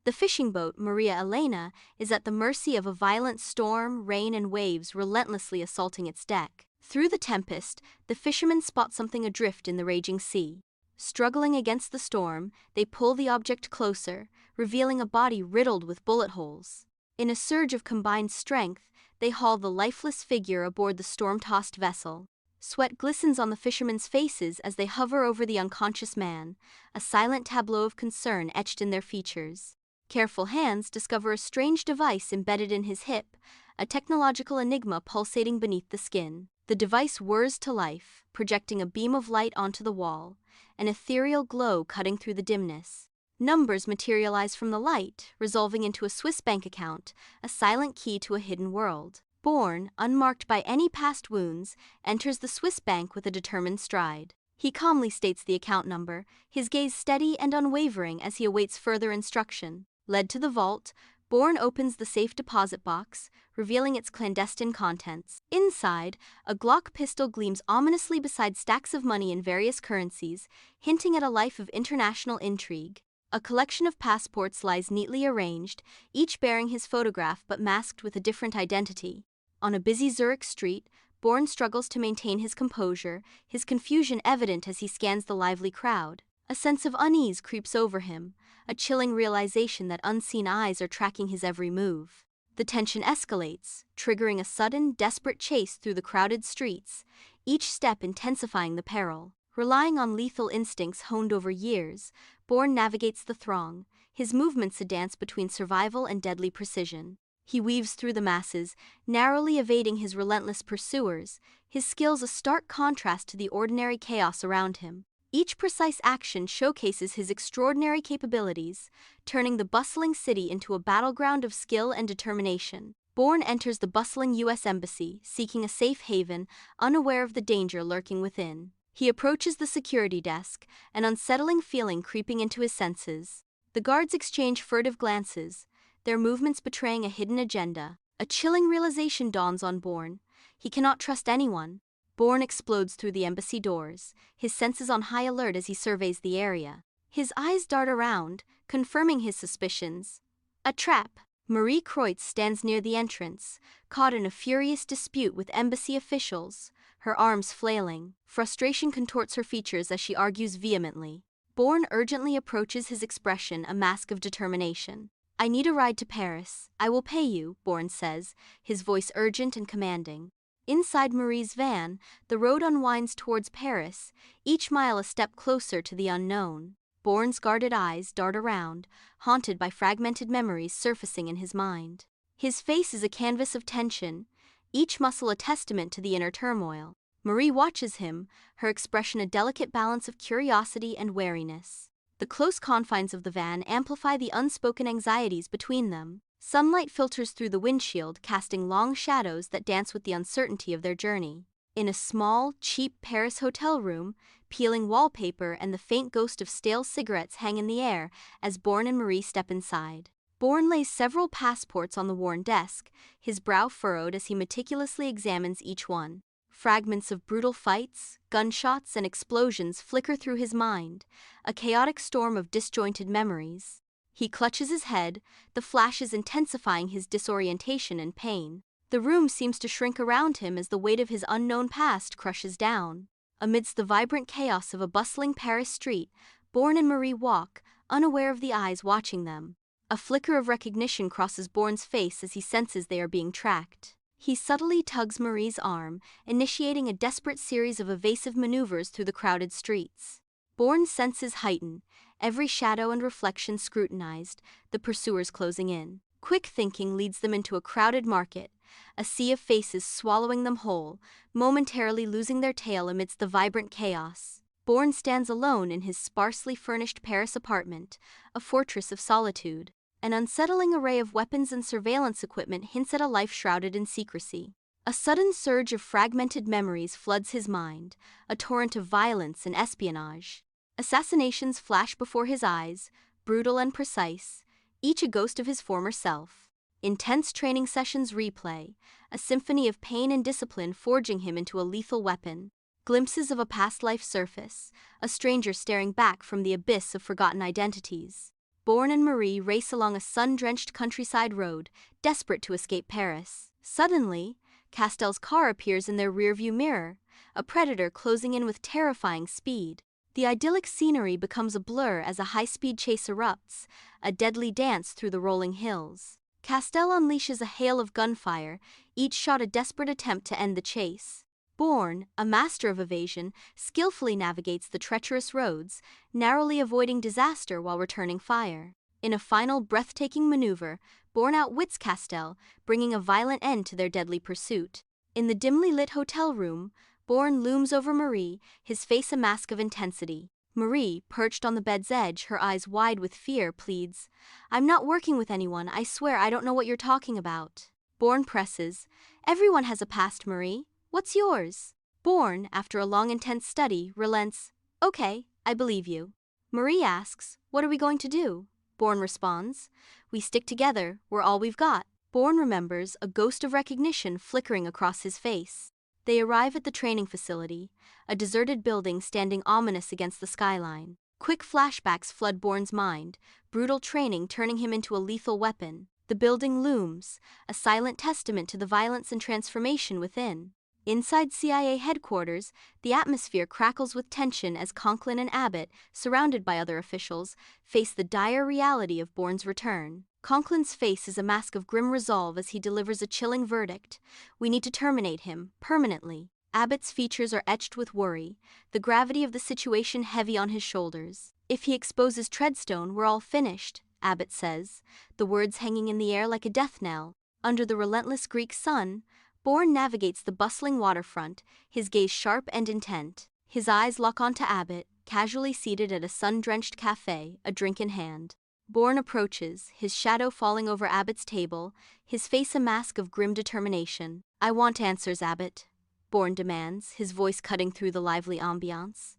The fishing boat, Maria Elena, is at the mercy of a violent storm, rain, and waves relentlessly assaulting its deck. Through the tempest, the fishermen spot something adrift in the raging sea. Struggling against the storm, they pull the object closer, revealing a body riddled with bullet holes. In a surge of combined strength, they haul the lifeless figure aboard the storm-tossed vessel. Sweat glistens on the fishermen's faces as they hover over the unconscious man, a silent tableau of concern etched in their features. Careful hands discover a strange device embedded in his hip, a technological enigma pulsating beneath the skin. The device whirs to life, projecting a beam of light onto the wall, an ethereal glow cutting through the dimness. Numbers materialize from the light, resolving into a Swiss bank account, a silent key to a hidden world. Bourne, unmarked by any past wounds, enters the Swiss bank with a determined stride. He calmly states the account number, his gaze steady and unwavering as he awaits further instruction. Led to the vault, Bourne opens the safe deposit box, revealing its clandestine contents. Inside, a Glock pistol gleams ominously beside stacks of money in various currencies, hinting at a life of international intrigue. A collection of passports lies neatly arranged, each bearing his photograph but masked with a different identity. On a busy Zurich street, Bourne struggles to maintain his composure, his confusion evident as he scans the lively crowd. A sense of unease creeps over him, a chilling realization that unseen eyes are tracking his every move. The tension escalates, triggering a sudden, desperate chase through the crowded streets, each step intensifying the peril. Relying on lethal instincts honed over years, Bourne navigates the throng, his movements a dance between survival and deadly precision. He weaves through the masses, narrowly evading his relentless pursuers, his skills a stark contrast to the ordinary chaos around him. Each precise action showcases his extraordinary capabilities, turning the bustling city into a battleground of skill and determination. Bourne enters the bustling U.S. Embassy, seeking a safe haven, unaware of the danger lurking within. He approaches the security desk, an unsettling feeling creeping into his senses. The guards exchange furtive glances, their movements betraying a hidden agenda. A chilling realization dawns on Bourne. He cannot trust anyone. Bourne explodes through the embassy doors, his senses on high alert as he surveys the area. His eyes dart around, confirming his suspicions. A trap. Marie Kreutz stands near the entrance, caught in a furious dispute with embassy officials, her arms flailing. Frustration contorts her features as she argues vehemently. Bourne urgently approaches, his expression a mask of determination. "I need a ride to Paris. I will pay you," Bourne says, his voice urgent and commanding. Inside Marie's van, the road unwinds towards Paris, each mile a step closer to the unknown. Bourne's guarded eyes dart around, haunted by fragmented memories surfacing in his mind. His face is a canvas of tension, each muscle a testament to the inner turmoil. Marie watches him, her expression a delicate balance of curiosity and wariness. The close confines of the van amplify the unspoken anxieties between them. Sunlight filters through the windshield, casting long shadows that dance with the uncertainty of their journey. In a small, cheap Paris hotel room, peeling wallpaper and the faint ghost of stale cigarettes hang in the air as Bourne and Marie step inside. Bourne lays several passports on the worn desk, his brow furrowed as he meticulously examines each one. Fragments of brutal fights, gunshots, and explosions flicker through his mind, a chaotic storm of disjointed memories. He clutches his head, the flashes intensifying his disorientation and pain. The room seems to shrink around him as the weight of his unknown past crushes down. Amidst the vibrant chaos of a bustling Paris street, Bourne and Marie walk, unaware of the eyes watching them. A flicker of recognition crosses Bourne's face as he senses they are being tracked. He subtly tugs Marie's arm, initiating a desperate series of evasive maneuvers through the crowded streets. Bourne's senses heighten, every shadow and reflection scrutinized, the pursuers closing in. Quick thinking leads them into a crowded market, a sea of faces swallowing them whole, momentarily losing their tail amidst the vibrant chaos. Bourne stands alone in his sparsely furnished Paris apartment, a fortress of solitude. An unsettling array of weapons and surveillance equipment hints at a life shrouded in secrecy. A sudden surge of fragmented memories floods his mind, a torrent of violence and espionage. Assassinations flash before his eyes, brutal and precise, each a ghost of his former self. Intense training sessions replay, a symphony of pain and discipline forging him into a lethal weapon. Glimpses of a past life surface, a stranger staring back from the abyss of forgotten identities. Bourne and Marie race along a sun-drenched countryside road, desperate to escape Paris. Suddenly, Castel's car appears in their rearview mirror, a predator closing in with terrifying speed. The idyllic scenery becomes a blur as a high-speed chase erupts, a deadly dance through the rolling hills. Castel unleashes a hail of gunfire, each shot a desperate attempt to end the chase. Bourne, a master of evasion, skillfully navigates the treacherous roads, narrowly avoiding disaster while returning fire. In a final breathtaking maneuver, Bourne outwits Castel, bringing a violent end to their deadly pursuit. In the dimly lit hotel room, Bourne looms over Marie, his face a mask of intensity. Marie, perched on the bed's edge, her eyes wide with fear, pleads, "I'm not working with anyone, I swear I don't know what you're talking about." Bourne presses, "Everyone has a past, Marie. What's yours?" Bourne, after a long intense study, relents, "Okay, I believe you." Marie asks, "What are we going to do?" Bourne responds, "We stick together, we're all we've got." Bourne remembers, a ghost of recognition flickering across his face. They arrive at the training facility, a deserted building standing ominous against the skyline. Quick flashbacks flood Bourne's mind, brutal training turning him into a lethal weapon. The building looms, a silent testament to the violence and transformation within. Inside CIA headquarters, the atmosphere crackles with tension as Conklin and Abbott, surrounded by other officials, face the dire reality of Bourne's return. Conklin's face is a mask of grim resolve as he delivers a chilling verdict: "We need to terminate him, permanently." Abbott's features are etched with worry, the gravity of the situation heavy on his shoulders. "If he exposes Treadstone, we're all finished," Abbott says, the words hanging in the air like a death knell. Under the relentless Greek sun, Bourne navigates the bustling waterfront, his gaze sharp and intent. His eyes lock onto Abbott, casually seated at a sun-drenched cafe, a drink in hand. Bourne approaches, his shadow falling over Abbott's table, his face a mask of grim determination. "I want answers, Abbott," Bourne demands, his voice cutting through the lively ambiance.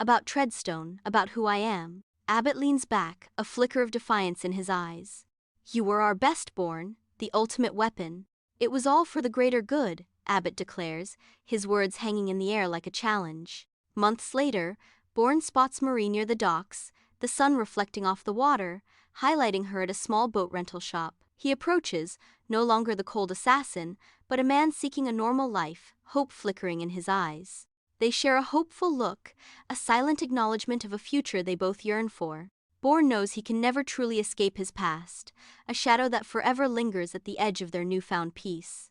"About Treadstone, about who I am." Abbott leans back, a flicker of defiance in his eyes. "You were our best, Bourne, the ultimate weapon." "It was all for the greater good," Abbott declares, his words hanging in the air like a challenge. Months later, Bourne spots Marie near the docks, the sun reflecting off the water, highlighting her at a small boat rental shop. He approaches, no longer the cold assassin, but a man seeking a normal life, hope flickering in his eyes. They share a hopeful look, a silent acknowledgement of a future they both yearn for. Bourne knows he can never truly escape his past, a shadow that forever lingers at the edge of their newfound peace.